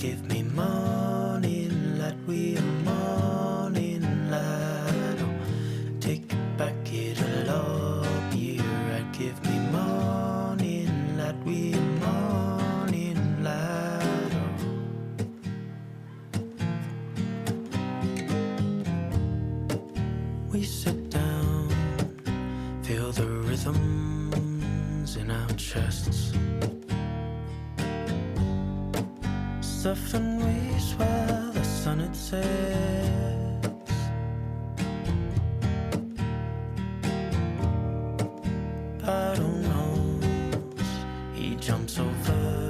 give me morning light, we are morning light. Oh, take it back, it'll all be right. Give me morning light, we are morning light. Oh. We sit down, feel the rhythms in our chests. Stuff and waves while the sun it sets. Battle knows he jumps over